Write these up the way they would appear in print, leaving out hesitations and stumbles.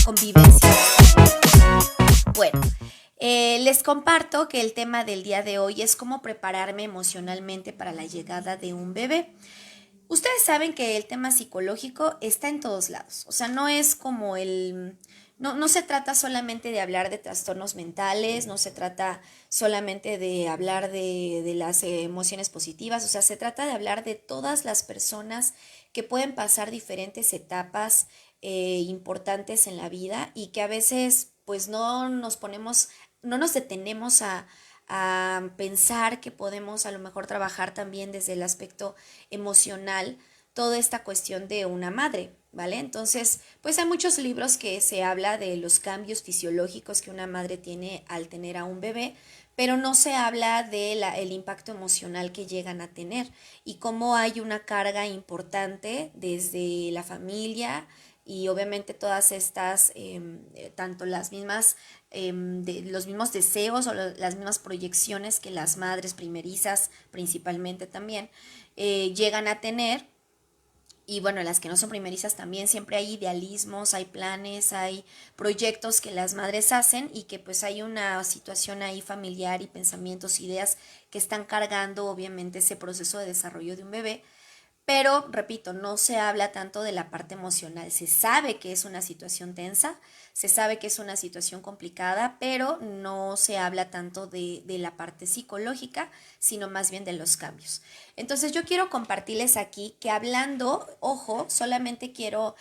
Convivencia. Bueno, les comparto que el tema del día de hoy es cómo prepararme emocionalmente para la llegada de un bebé. Ustedes saben que el tema psicológico está en todos lados, o sea, no es como no se trata solamente de hablar de trastornos mentales, no se trata solamente de hablar de las emociones positivas, o sea, se trata de hablar de todas las personas que pueden pasar diferentes etapas importantes en la vida y que a veces pues no nos detenemos a pensar que podemos a lo mejor trabajar también desde el aspecto emocional toda esta cuestión de una madre, ¿vale? Entonces, pues hay muchos libros que se habla de los cambios fisiológicos que una madre tiene al tener a un bebé, pero no se habla del impacto emocional que llegan a tener y cómo hay una carga importante desde la familia y obviamente todas estas, tanto las mismas los mismos deseos o las mismas proyecciones que las madres primerizas principalmente también llegan a tener. Y bueno, las que no son primerizas también siempre hay idealismos, hay planes, hay proyectos que las madres hacen y que pues hay una situación ahí familiar y pensamientos, ideas que están cargando obviamente ese proceso de desarrollo de un bebé. Pero, repito, no se habla tanto de la parte emocional. Se sabe que es una situación tensa, se sabe que es una situación complicada, pero no se habla tanto de la parte psicológica, sino más bien de los cambios. Entonces yo quiero compartirles aquí que hablando, ojo, solamente quiero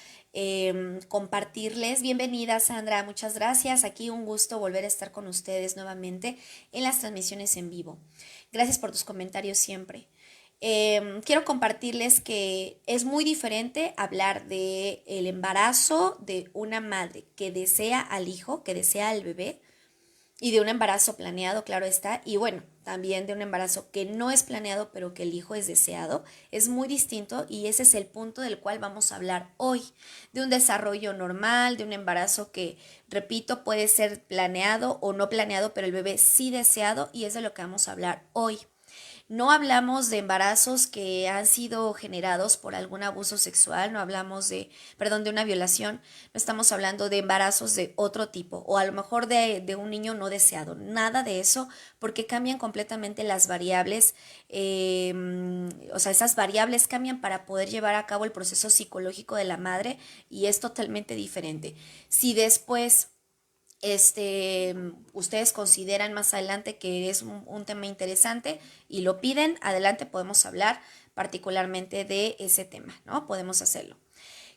compartirles. Bienvenida Sandra, muchas gracias. Aquí un gusto volver a estar con ustedes nuevamente en las transmisiones en vivo. Gracias por tus comentarios siempre. Quiero compartirles que es muy diferente hablar de el embarazo de una madre que desea al hijo, que desea al bebé, y de un embarazo planeado, claro está, y bueno, también de un embarazo que no es planeado, pero que el hijo es deseado, es muy distinto y ese es el punto del cual vamos a hablar hoy, de un desarrollo normal, de un embarazo que, repito, puede ser planeado o no planeado, pero el bebé sí deseado y es de lo que vamos a hablar hoy. No hablamos de embarazos que han sido generados por algún abuso sexual, no hablamos de una violación, no estamos hablando de embarazos de otro tipo o a lo mejor de un niño no deseado, nada de eso, porque cambian completamente las variables, o sea, esas variables cambian para poder llevar a cabo el proceso psicológico de la madre y es totalmente diferente. Si después ustedes consideran más adelante que es un tema interesante y lo piden, adelante podemos hablar particularmente de ese tema, ¿no? Podemos hacerlo.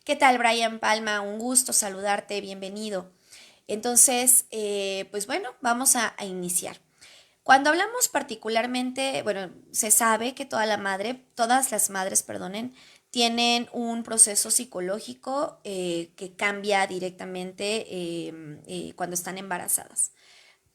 ¿Qué tal, Brian Palma? Un gusto saludarte, bienvenido. Entonces, pues bueno, vamos a iniciar. Cuando hablamos particularmente, bueno, se sabe que todas las madres, perdonen, tienen un proceso psicológico que cambia directamente cuando están embarazadas.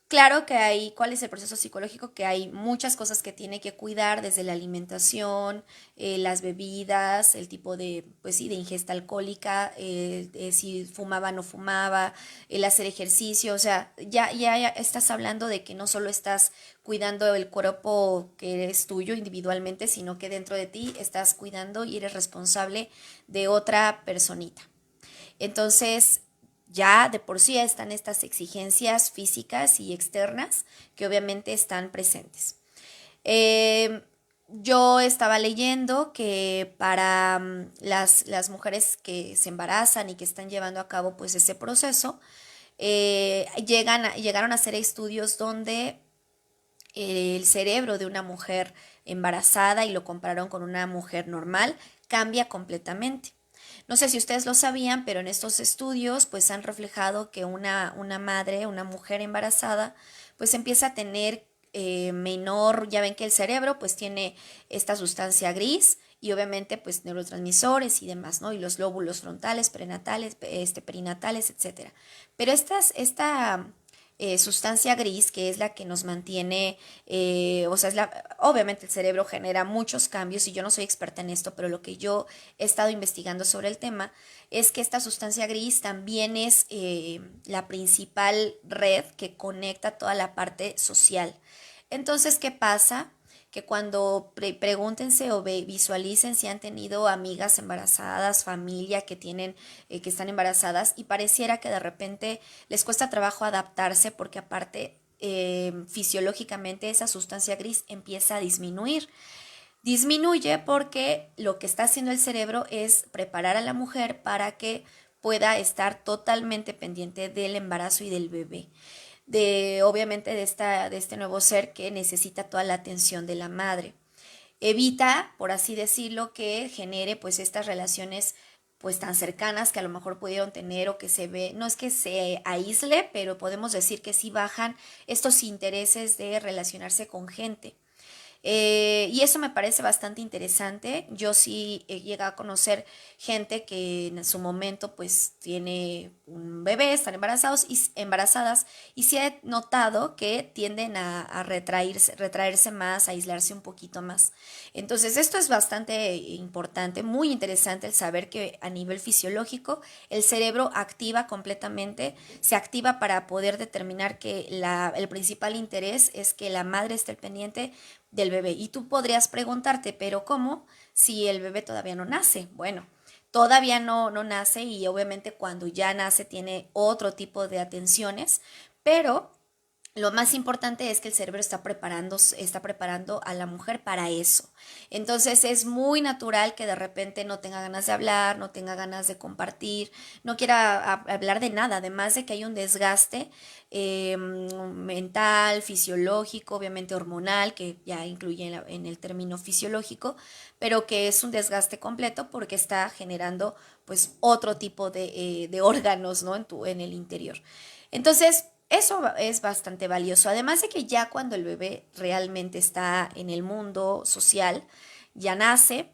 Claro que ¿cuál es el proceso psicológico? Que hay muchas cosas que tiene que cuidar, desde la alimentación, las bebidas, el tipo de, pues sí, de ingesta alcohólica, si fumaba o no fumaba, el hacer ejercicio, o sea, ya estás hablando de que no solo estás cuidando el cuerpo que es tuyo individualmente, sino que dentro de ti estás cuidando y eres responsable de otra personita. Entonces, ya de por sí están estas exigencias físicas y externas que obviamente están presentes. Yo estaba leyendo que para las mujeres que se embarazan y que están llevando a cabo pues ese proceso, llegaron a hacer estudios donde el cerebro de una mujer embarazada y lo compararon con una mujer normal, cambia completamente. No sé si ustedes lo sabían, pero en estos estudios pues han reflejado que una madre, una mujer embarazada, pues empieza a tener menor, ya ven que el cerebro pues tiene esta sustancia gris y obviamente pues neurotransmisores y demás, ¿no? Y los lóbulos frontales, prenatales, perinatales, etcétera. Pero sustancia gris, que es la que nos mantiene, o sea, obviamente el cerebro genera muchos cambios y yo no soy experta en esto, pero lo que yo he estado investigando sobre el tema es que esta sustancia gris también es la principal red que conecta toda la parte social. Entonces, ¿qué pasa? Que cuando pregúntense o visualicen si han tenido amigas embarazadas, familia que tienen, que están embarazadas y pareciera que de repente les cuesta trabajo adaptarse porque aparte fisiológicamente esa sustancia gris empieza a disminuir. Disminuye porque lo que está haciendo el cerebro es preparar a la mujer para que pueda estar totalmente pendiente del embarazo y del bebé, de obviamente de este nuevo ser que necesita toda la atención de la madre. Evita, por así decirlo, que genere pues estas relaciones pues tan cercanas que a lo mejor pudieron tener o que se ve, no es que se aísle, pero podemos decir que sí bajan estos intereses de relacionarse con gente. Y eso me parece bastante interesante. Yo sí he llegado a conocer gente que en su momento pues tiene un bebé, están embarazadas y sí he notado que tienden a retraerse más, a aislarse un poquito más. Entonces esto es bastante importante, muy interesante el saber que a nivel fisiológico el cerebro activa completamente, se activa para poder determinar que el principal interés es que la madre esté pendiente del bebé. Y tú podrías preguntarte, pero ¿cómo si el bebé todavía no nace? Bueno, todavía no nace y obviamente cuando ya nace tiene otro tipo de atenciones, pero lo más importante es que el cerebro está preparando a la mujer para eso. Entonces es muy natural que de repente no tenga ganas de hablar, no tenga ganas de compartir, no quiera hablar de nada, además de que hay un desgaste mental, fisiológico, obviamente hormonal, que ya incluye en el término fisiológico, pero que es un desgaste completo porque está generando pues otro tipo de órganos, ¿no? En el interior. Entonces, eso es bastante valioso. Además de que ya cuando el bebé realmente está en el mundo social, ya nace,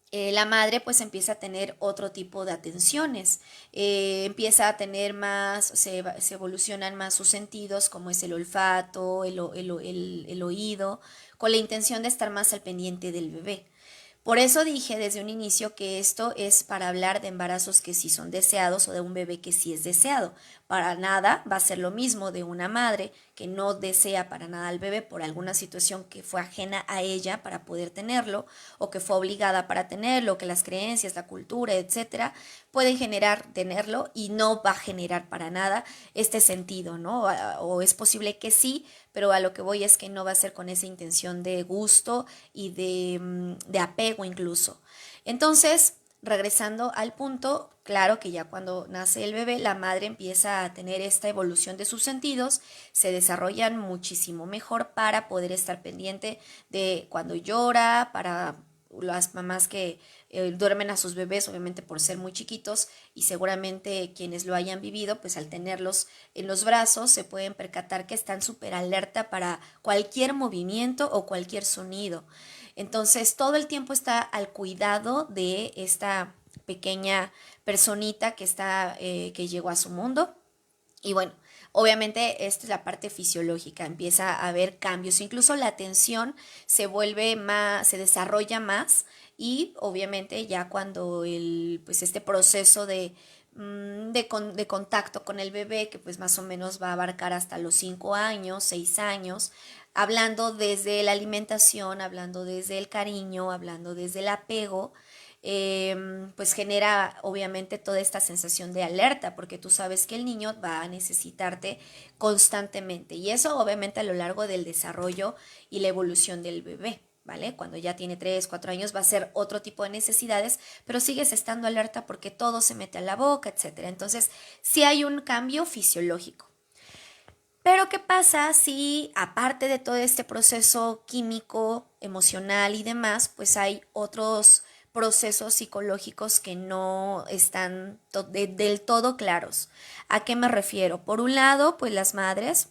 la madre pues empieza a tener otro tipo de atenciones, empieza a tener más, se evolucionan más sus sentidos como es el olfato, el oído, con la intención de estar más al pendiente del bebé. Por eso dije desde un inicio que esto es para hablar de embarazos que sí son deseados o de un bebé que sí es deseado. Para nada va a ser lo mismo de una madre que no desea para nada al bebé por alguna situación que fue ajena a ella para poder tenerlo o que fue obligada para tenerlo, que las creencias, la cultura, etcétera, pueden generar tenerlo y no va a generar para nada este sentido, ¿no? O es posible que sí, pero a lo que voy es que no va a ser con esa intención de gusto y de apego incluso. Entonces, regresando al punto, claro que ya cuando nace el bebé, la madre empieza a tener esta evolución de sus sentidos, se desarrollan muchísimo mejor para poder estar pendiente de cuando llora, para las mamás que duermen a sus bebés, obviamente por ser muy chiquitos, y seguramente quienes lo hayan vivido, pues al tenerlos en los brazos se pueden percatar que están súper alerta para cualquier movimiento o cualquier sonido. Entonces todo el tiempo está al cuidado de esta pequeña personita que llegó a su mundo. Y bueno, obviamente esta es la parte fisiológica, empieza a haber cambios, incluso la atención se vuelve más, se desarrolla más y obviamente ya cuando pues este proceso de contacto con el bebé, que pues más o menos va a abarcar hasta los 5 años, 6 años, hablando desde la alimentación, hablando desde el cariño, hablando desde el apego, pues genera obviamente toda esta sensación de alerta, porque tú sabes que el niño va a necesitarte constantemente y eso obviamente a lo largo del desarrollo y la evolución del bebé. ¿Vale? Cuando ya tiene 3, 4 años va a ser otro tipo de necesidades, pero sigues estando alerta porque todo se mete a la boca, etcétera. Entonces, sí hay un cambio fisiológico. Pero ¿qué pasa si aparte de todo este proceso químico, emocional y demás, pues hay otros procesos psicológicos que no están del todo claros? ¿A qué me refiero? Por un lado, pues las madres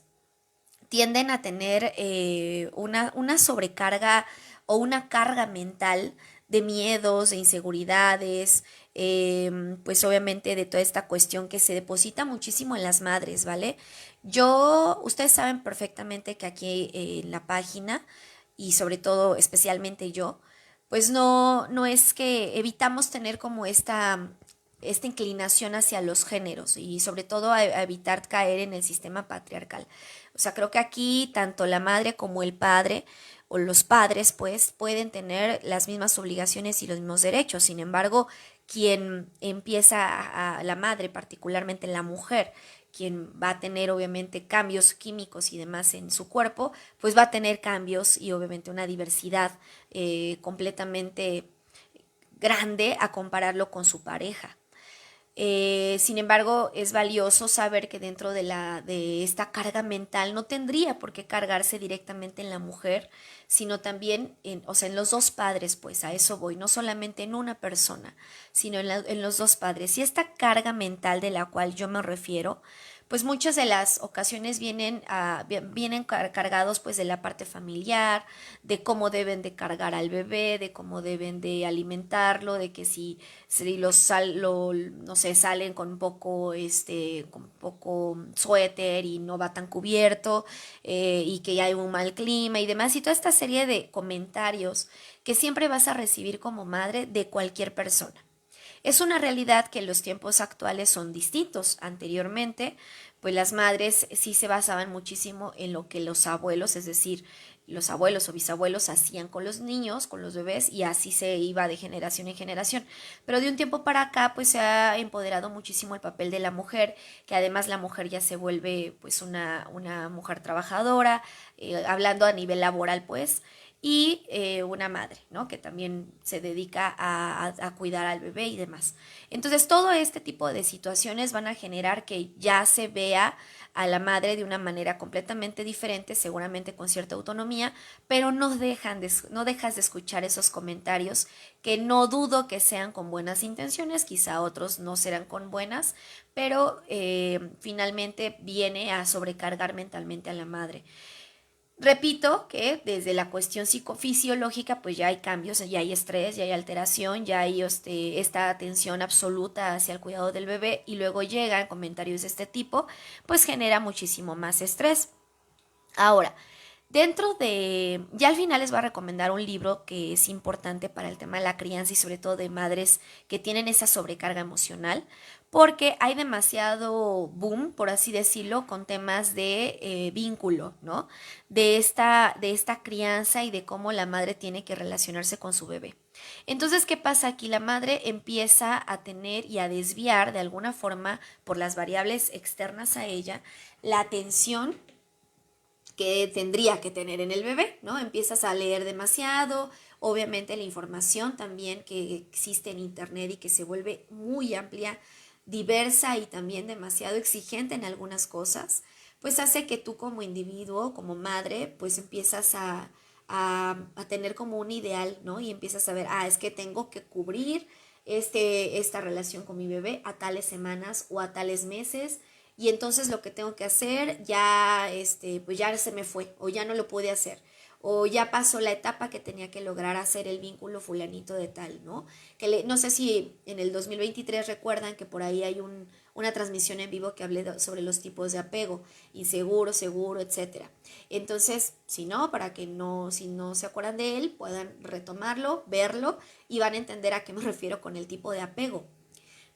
tienden a tener una sobrecarga o una carga mental de miedos, de inseguridades, pues obviamente de toda esta cuestión que se deposita muchísimo en las madres, ¿vale? Ustedes saben perfectamente que aquí en la página y sobre todo especialmente yo, pues no es que evitamos tener como esta inclinación hacia los géneros y sobre todo a evitar caer en el sistema patriarcal. O sea, creo que aquí tanto la madre como el padre o los padres pues pueden tener las mismas obligaciones y los mismos derechos. Sin embargo, quien empieza la madre, particularmente la mujer, quien va a tener obviamente cambios químicos y demás en su cuerpo, pues va a tener cambios y obviamente una diversidad completamente grande a compararlo con su pareja. Sin embargo, es valioso saber que dentro de esta carga mental no tendría por qué cargarse directamente en la mujer, sino también o sea, en los dos padres, pues a eso voy, no solamente en una persona, sino en los dos padres. Y esta carga mental de la cual yo me refiero, pues muchas de las ocasiones vienen cargados pues de la parte familiar, de cómo deben de cargar al bebé, de cómo deben de alimentarlo, de que si no sé, salen con poco suéter y no va tan cubierto, y que ya hay un mal clima y demás, y toda esta serie de comentarios que siempre vas a recibir como madre de cualquier persona. Es una realidad que los tiempos actuales son distintos. Anteriormente, pues las madres sí se basaban muchísimo en lo que los abuelos, es decir, los abuelos o bisabuelos hacían con los niños, con los bebés, y así se iba de generación en generación. Pero de un tiempo para acá, pues se ha empoderado muchísimo el papel de la mujer, que además la mujer ya se vuelve pues una mujer trabajadora, hablando a nivel laboral, pues, y una madre, ¿no? Que también se dedica a cuidar al bebé y demás. Entonces, todo este tipo de situaciones van a generar que ya se vea a la madre de una manera completamente diferente, seguramente con cierta autonomía, pero no dejas de escuchar esos comentarios que no dudo que sean con buenas intenciones, quizá otros no serán con buenas, pero finalmente viene a sobrecargar mentalmente a la madre. Repito que desde la cuestión psicofisiológica pues ya hay cambios, ya hay estrés, ya hay alteración, ya hay esta atención absoluta hacia el cuidado del bebé y luego llegan comentarios de este tipo, pues genera muchísimo más estrés. Ahora, ya al final les voy a recomendar un libro que es importante para el tema de la crianza y sobre todo de madres que tienen esa sobrecarga emocional, porque hay demasiado boom, por así decirlo, con temas de vínculo, ¿no? De esta crianza y de cómo la madre tiene que relacionarse con su bebé. Entonces, ¿qué pasa aquí? La madre empieza a tener y a desviar de alguna forma por las variables externas a ella la atención que tendría que tener en el bebé, ¿no? Empiezas a leer demasiado, obviamente la información también que existe en internet y que se vuelve muy amplia, diversa y también demasiado exigente en algunas cosas, pues hace que tú como individuo, como madre, pues empiezas a tener como un ideal, ¿no? Y empiezas a ver, es que tengo que cubrir esta relación con mi bebé a tales semanas o a tales meses, y entonces lo que tengo que hacer ya, pues ya se me fue, o ya no lo pude hacer, o ya pasó la etapa que tenía que lograr hacer el vínculo fulanito de tal, ¿no? No sé si en el 2023 recuerdan que por ahí hay una transmisión en vivo que hablé sobre los tipos de apego, inseguro, seguro, etcétera. Entonces, si no se acuerdan de él, puedan retomarlo, verlo y van a entender a qué me refiero con el tipo de apego.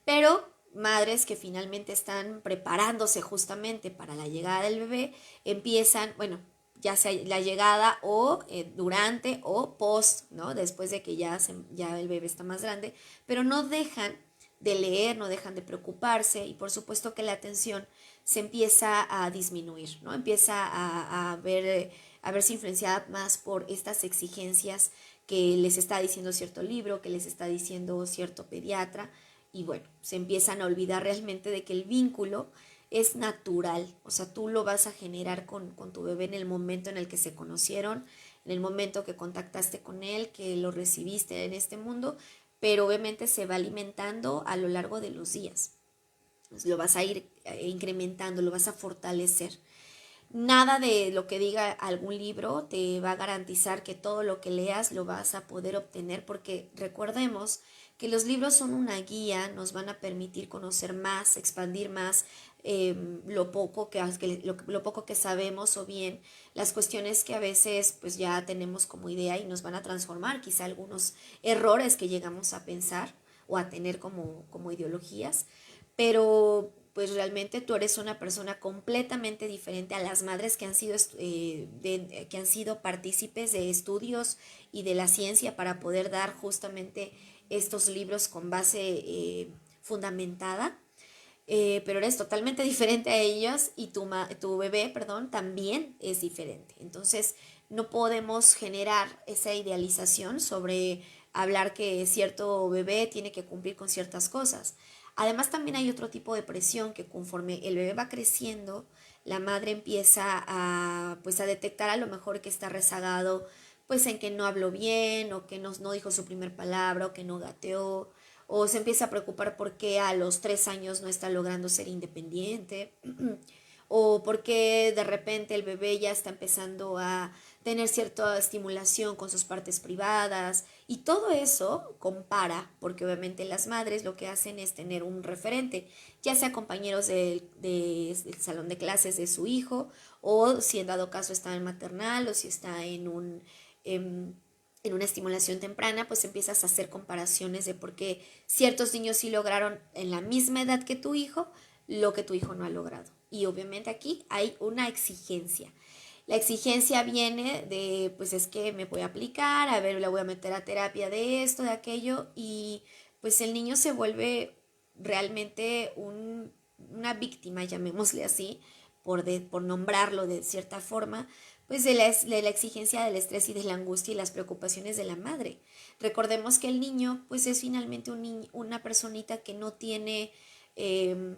Pero madres que finalmente están preparándose justamente para la llegada del bebé, empiezan, bueno, ya sea la llegada o durante o post, ¿no? Después de que ya el bebé está más grande, pero no dejan de leer, no dejan de preocuparse y por supuesto que la atención se empieza a disminuir, ¿no? Empieza a verse influenciada más por estas exigencias que les está diciendo cierto libro, que les está diciendo cierto pediatra, y bueno, se empiezan a olvidar realmente de que el vínculo es natural, o sea, tú lo vas a generar con tu bebé en el momento en el que se conocieron, en el momento que contactaste con él, que lo recibiste en este mundo, pero obviamente se va alimentando a lo largo de los días. Lo vas a ir incrementando, lo vas a fortalecer. Nada de lo que diga algún libro te va a garantizar que todo lo que leas lo vas a poder obtener, porque recordemos que los libros son una guía, nos van a permitir conocer más, expandir más lo poco que sabemos, o bien las cuestiones que a veces pues ya tenemos como idea y nos van a transformar quizá algunos errores que llegamos a pensar o a tener como ideologías, pero pues realmente tú eres una persona completamente diferente a las madres que han que han sido partícipes de estudios y de la ciencia para poder dar justamente estos libros con base fundamentada. Pero eres totalmente diferente a ellos y tu bebé, perdón, también es diferente. Entonces, no podemos generar esa idealización sobre hablar que cierto bebé tiene que cumplir con ciertas cosas. Además, también hay otro tipo de presión que conforme el bebé va creciendo, la madre empieza pues a detectar a lo mejor que está rezagado, pues en que no habló bien, o que no dijo su primer palabra, o que no gateó, o se empieza a preocupar por qué a los 3 años no está logrando ser independiente, o por qué de repente el bebé ya está empezando a tener cierta estimulación con sus partes privadas, y todo eso compara, porque obviamente las madres lo que hacen es tener un referente, ya sea compañeros del salón de clases de su hijo, o si en dado caso está en maternal, o si está en una estimulación temprana, pues empiezas a hacer comparaciones de por qué ciertos niños sí lograron en la misma edad que tu hijo lo que tu hijo no ha logrado. Y obviamente aquí hay una exigencia. La exigencia viene de, pues es que me voy a aplicar, a ver, la voy a meter a terapia de esto, de aquello, y pues el niño se vuelve realmente una víctima, llamémosle así, por nombrarlo de cierta forma, pues de la exigencia del estrés y de la angustia y las preocupaciones de la madre. Recordemos que el niño pues es finalmente una personita que no tiene, eh,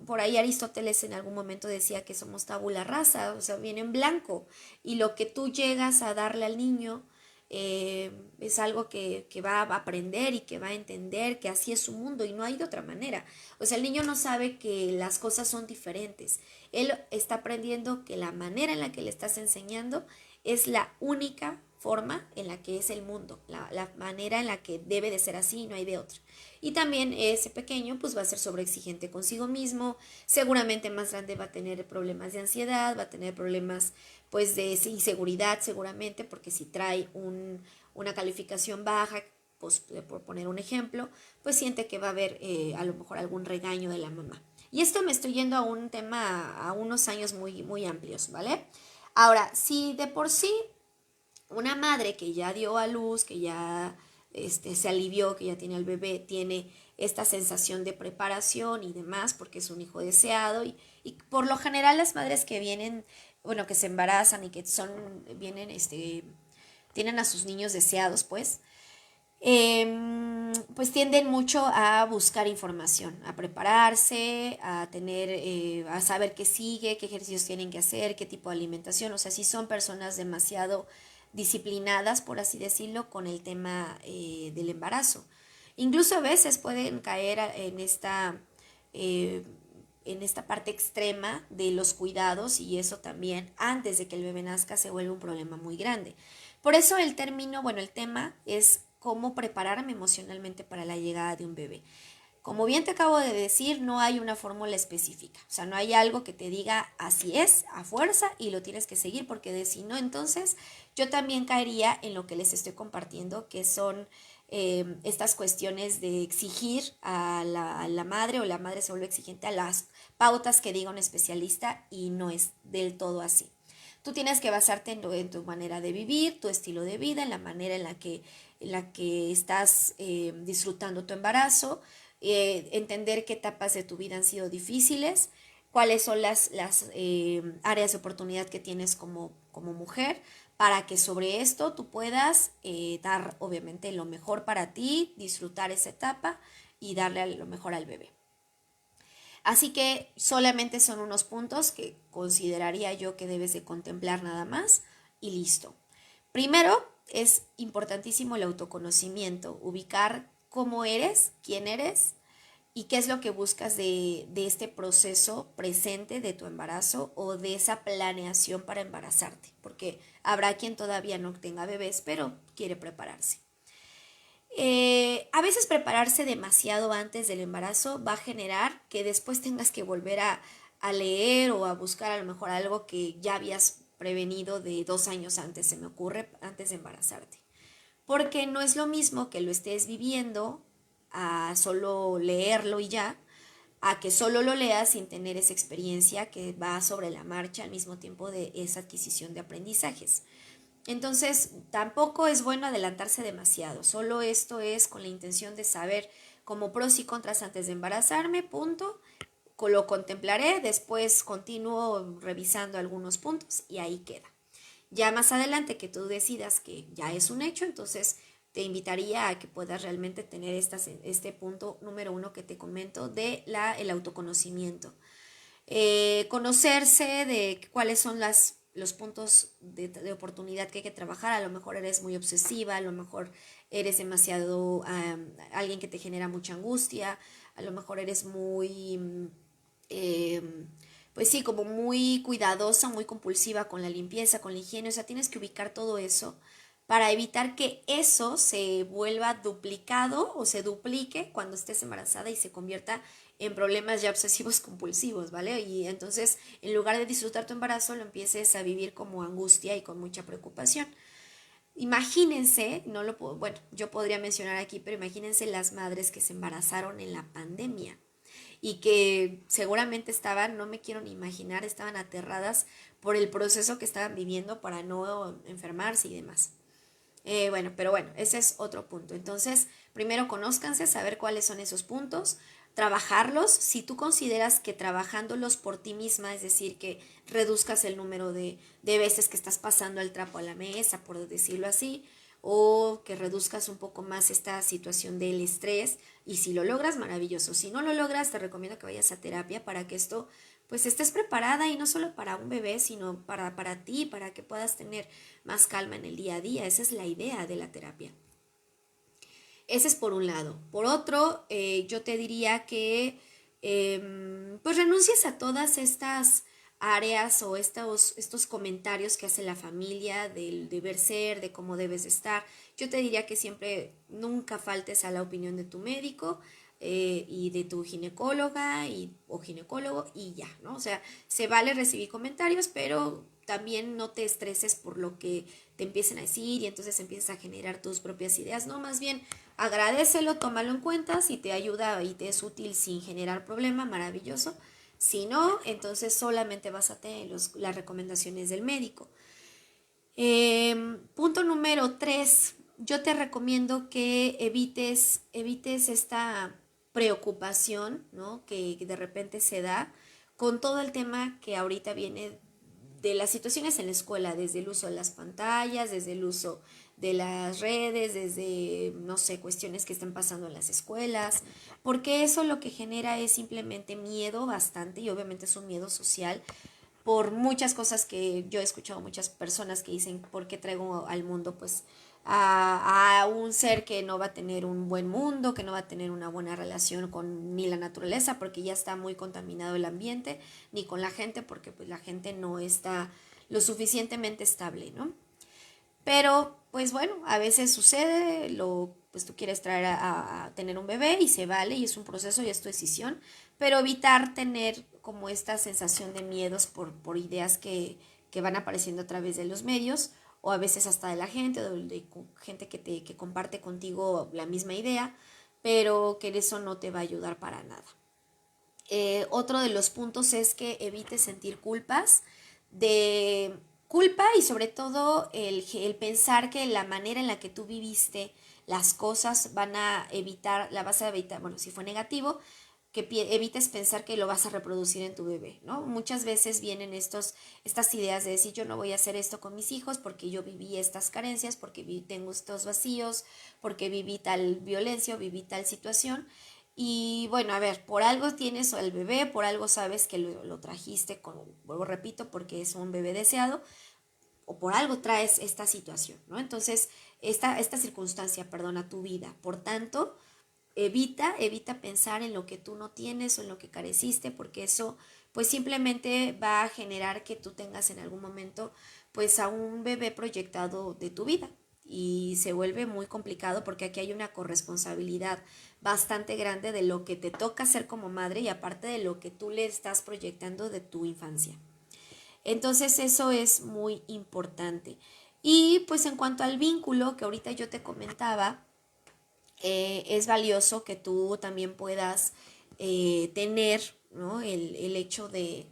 por ahí Aristóteles en algún momento decía que somos tabula rasa, o sea, viene en blanco, y lo que tú llegas a darle al niño es algo que va a aprender y que va a entender que así es su mundo y no hay de otra manera. O sea, el niño no sabe que las cosas son diferentes. Él está aprendiendo que la manera en la que le estás enseñando es la única forma en la que es el mundo, la manera en la que debe de ser así y no hay de otra. Y también ese pequeño pues va a ser sobreexigente consigo mismo, seguramente más grande va a tener problemas de ansiedad, va a tener problemas pues de inseguridad seguramente, porque si trae una calificación baja, pues por poner un ejemplo, pues siente que va a haber a lo mejor algún regaño de la mamá. Y esto me estoy yendo a un tema, a unos años muy, muy amplios, ¿vale? Ahora, si de por sí una madre que ya dio a luz, que ya se alivió, que ya tiene al bebé, tiene esta sensación de preparación y demás, porque es un hijo deseado, y por lo general las madres que vienen, bueno, que se embarazan y que tienen a sus niños deseados, pues tienden mucho a buscar información, a prepararse, a saber qué sigue, qué ejercicios tienen que hacer, qué tipo de alimentación. O sea, si son personas demasiado disciplinadas, por así decirlo, con el tema del embarazo. Incluso a veces pueden caer eh, en esta parte extrema de los cuidados, y eso también antes de que el bebé nazca se vuelve un problema muy grande. Por eso el tema es cómo prepararme emocionalmente para la llegada de un bebé. Como bien te acabo de decir, no hay una fórmula específica, o sea, no hay algo que te diga así es, a fuerza, y lo tienes que seguir, porque de si no, entonces yo también caería en lo que les estoy compartiendo, que son estas cuestiones de exigir a la madre, o la madre se vuelve exigente a las pautas que diga un especialista, y no es del todo así. Tú tienes que basarte en tu manera de vivir, tu estilo de vida, en la manera en la que estás disfrutando tu embarazo, entender qué etapas de tu vida han sido difíciles, cuáles son las áreas de oportunidad que tienes como mujer, para que sobre esto tú puedas dar obviamente lo mejor para ti, disfrutar esa etapa y darle lo mejor al bebé. Así que solamente son unos puntos que consideraría yo que debes de contemplar nada más, y listo. Primero, es importantísimo el autoconocimiento, ubicar cómo eres, quién eres, ¿Y qué es lo que buscas de este proceso presente de tu embarazo o de esa planeación para embarazarte? Porque habrá quien todavía no tenga bebés, pero quiere prepararse. A veces prepararse demasiado antes del embarazo va a generar que después tengas que volver a leer o a buscar a lo mejor algo que ya habías prevenido de 2 años antes, se me ocurre, antes de embarazarte. Porque no es lo mismo que lo estés viviendo a solo leerlo y ya, a que solo lo leas sin tener esa experiencia que va sobre la marcha al mismo tiempo de esa adquisición de aprendizajes. Entonces, tampoco es bueno adelantarse demasiado, solo esto es con la intención de saber como pros y contras antes de embarazarme, punto. Lo contemplaré, después continúo revisando algunos puntos y ahí queda. Ya más adelante que tú decidas que ya es un hecho, entonces te invitaría a que puedas realmente tener este punto número 1 que te comento de el autoconocimiento. Conocerse de cuáles son los puntos de oportunidad que hay que trabajar. A lo mejor eres muy obsesiva, a lo mejor eres demasiado alguien que te genera mucha angustia, a lo mejor eres muy pues sí, como muy cuidadosa, muy compulsiva con la limpieza, con la higiene, o sea, tienes que ubicar todo eso para evitar que eso se vuelva duplicado o se duplique cuando estés embarazada y se convierta en problemas ya obsesivos compulsivos, ¿vale? Y entonces, en lugar de disfrutar tu embarazo, lo empieces a vivir como angustia y con mucha preocupación. Imagínense, no lo puedo, bueno, yo podría mencionar aquí, pero imagínense las madres que se embarazaron en la pandemia y que seguramente estaban, no me quiero ni imaginar, estaban aterradas por el proceso que estaban viviendo para no enfermarse y demás. Pero bueno, ese es otro punto. Entonces, primero conózcanse, saber cuáles son esos puntos, trabajarlos. Si tú consideras que trabajándolos por ti misma, es decir, que reduzcas el número de veces que estás pasando el trapo a la mesa, por decirlo así, o que reduzcas un poco más esta situación del estrés, y si lo logras, maravilloso. Si no lo logras, te recomiendo que vayas a terapia para que esto pues estés preparada y no solo para un bebé, sino para ti, para que puedas tener más calma en el día a día. Esa es la idea de la terapia. Ese es por un lado. Por otro, yo te diría que pues renuncies a todas estas áreas o estos comentarios que hace la familia del deber ser, de cómo debes estar. Yo te diría que siempre nunca faltes a la opinión de tu médico y de tu ginecóloga o ginecólogo y ya, ¿no? O sea, se vale recibir comentarios, pero también no te estreses por lo que te empiecen a decir y entonces empiezas a generar tus propias ideas, no, más bien agradécelo, tómalo en cuenta, si te ayuda y te es útil sin generar problema, maravilloso. Si no, entonces solamente vas a tener las recomendaciones del médico. Punto número 3. Yo te recomiendo que evites esta preocupación, ¿no? Que de repente se da con todo el tema que ahorita viene de las situaciones en la escuela, desde el uso de las pantallas, desde el uso de las redes, desde, no sé, cuestiones que están pasando en las escuelas, porque eso lo que genera es simplemente miedo bastante y obviamente es un miedo social por muchas cosas que yo he escuchado muchas personas que dicen, ¿por qué traigo al mundo pues a un ser que no va a tener un buen mundo, que no va a tener una buena relación con ni la naturaleza porque ya está muy contaminado el ambiente, ni con la gente porque pues la gente no está lo suficientemente estable, ¿no? Pero pues bueno, a veces sucede, pues tú quieres traer a tener un bebé y se vale y es un proceso y es tu decisión, pero evitar tener como esta sensación de miedos por ideas que van apareciendo a través de los medios o a veces hasta de la gente, de gente que comparte contigo la misma idea, pero que eso no te va a ayudar para nada. Otro de los puntos es que evites sentir de culpa y sobre todo el pensar que la manera en la que tú viviste las cosas la vas a evitar, bueno, si fue negativo, que evites pensar que lo vas a reproducir en tu bebé, ¿no? Muchas veces vienen estas ideas de decir yo no voy a hacer esto con mis hijos porque yo viví estas carencias, porque tengo estos vacíos, porque viví tal violencia o viví tal situación. Y bueno, a ver, por algo tienes al bebé, por algo sabes que lo trajiste, vuelvo repito, porque es un bebé deseado, o por algo traes esta situación, ¿no? Entonces, esta circunstancia, perdona, tu vida. Por tanto, evita pensar en lo que tú no tienes o en lo que careciste, porque eso pues simplemente va a generar que tú tengas en algún momento pues a un bebé proyectado de tu vida y se vuelve muy complicado porque aquí hay una corresponsabilidad bastante grande de lo que te toca hacer como madre y aparte de lo que tú le estás proyectando de tu infancia. Entonces eso es muy importante. Y pues en cuanto al vínculo que ahorita yo te comentaba, es valioso que tú también puedas tener, ¿no? El hecho de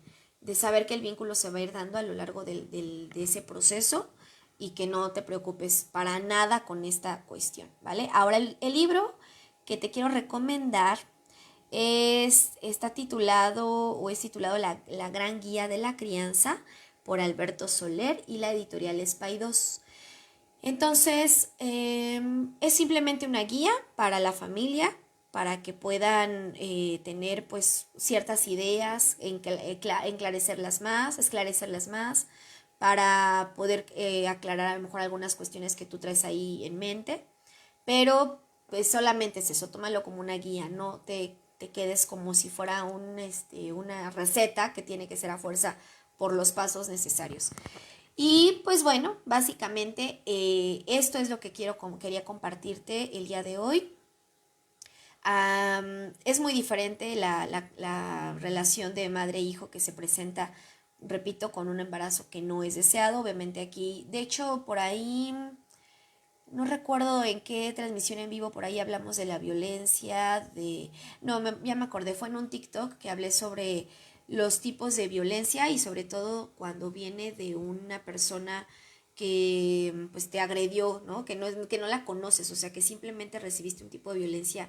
saber que el vínculo se va a ir dando a lo largo de ese proceso y que no te preocupes para nada con esta cuestión, ¿vale? Ahora el libro que te quiero recomendar está titulado o es titulado la Gran Guía de la Crianza por Alberto Soler y la editorial Spy2. Entonces, es simplemente una guía para la familia, para que puedan tener pues ciertas ideas, esclarecerlas más, para poder aclarar a lo mejor algunas cuestiones que tú traes ahí en mente, pero pues solamente es eso, tómalo como una guía, no te quedes como si fuera una receta que tiene que ser a fuerza por los pasos necesarios. Y pues bueno, básicamente esto es lo que quería compartirte el día de hoy. Es muy diferente la relación de madre e hijo que se presenta, repito, con un embarazo que no es deseado. Obviamente aquí, de hecho, por ahí, no recuerdo en qué transmisión en vivo, por ahí hablamos de la violencia, ya me acordé, fue en un TikTok que hablé sobre los tipos de violencia y sobre todo cuando viene de una persona que pues te agredió, ¿no? Que no la conoces, o sea, que simplemente recibiste un tipo de violencia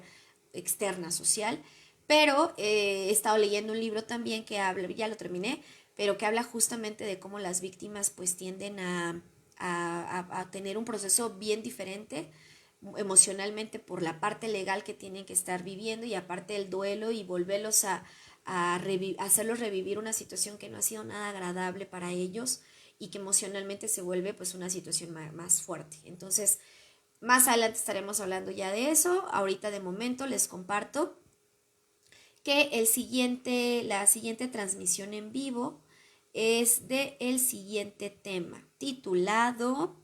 externa, social, pero he estado leyendo un libro también que habla, ya lo terminé, pero que habla justamente de cómo las víctimas pues tienden a tener un proceso bien diferente emocionalmente por la parte legal que tienen que estar viviendo y aparte el duelo y volverlos hacerlos revivir una situación que no ha sido nada agradable para ellos y que emocionalmente se vuelve pues una situación más fuerte. Entonces, más adelante estaremos hablando ya de eso. Ahorita de momento les comparto que la siguiente transmisión en vivo es del siguiente tema, titulado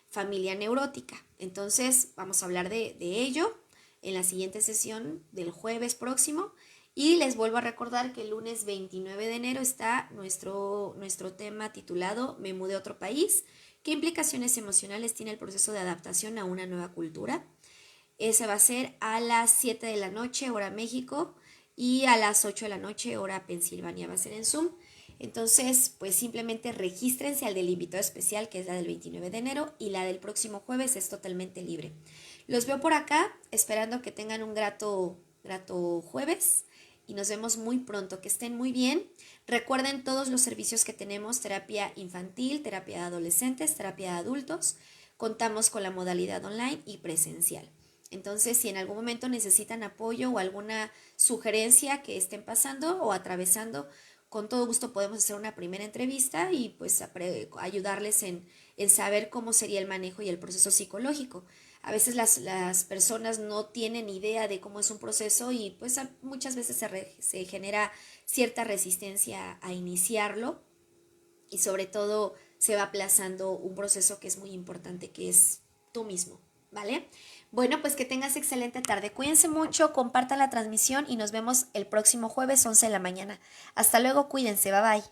Familia Neurótica. Entonces vamos a hablar de ello en la siguiente sesión del jueves próximo. Y les vuelvo a recordar que el lunes 29 de enero está nuestro tema titulado Me mudé a otro país. ¿Qué implicaciones emocionales tiene el proceso de adaptación a una nueva cultura? Ese va a ser a las 7 de la noche, hora México, y a las 8 de la noche, hora Pensilvania. Va a ser en Zoom. Entonces, pues simplemente regístrense al del invitado especial, que es la del 29 de enero, y la del próximo jueves es totalmente libre. Los veo por acá, esperando que tengan un grato jueves. Y nos vemos muy pronto, que estén muy bien. Recuerden todos los servicios que tenemos: terapia infantil, terapia de adolescentes, terapia de adultos. Contamos con la modalidad online y presencial. Entonces, si en algún momento necesitan apoyo o alguna sugerencia que estén pasando o atravesando, con todo gusto podemos hacer una primera entrevista y pues ayudarles en saber cómo sería el manejo y el proceso psicológico. A veces las personas no tienen idea de cómo es un proceso y pues muchas veces se genera cierta resistencia a iniciarlo y sobre todo se va aplazando un proceso que es muy importante, que es tú mismo, ¿vale? Bueno, pues que tengas excelente tarde. Cuídense mucho, compartan la transmisión y nos vemos el próximo jueves 11 de la mañana. Hasta luego, cuídense, bye bye.